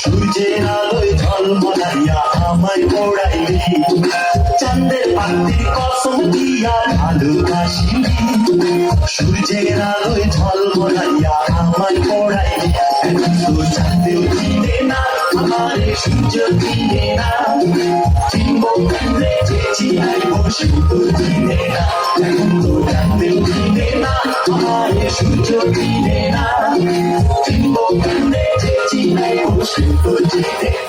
সূর্যের আলোয় ঝলমলাইয়া আমায় পোড়াইলি, চাঁদের পাখির কসম দিয়া ভালোবাসিলি। সূর্যের আলোয় ঝলমলাইয়া আমায় পোড়াইলি, এখন তো চাঁদেও চিনে না আমারে, সূর্য চিনে না। চিনব কেমনে যে চিনাইব সে তো চিনে না, এখন তো চাঁদেও চিনে না আমারে, সূর্য চিনে না। চিনব কেমনে যে চিনাইব সে তো চিনে না।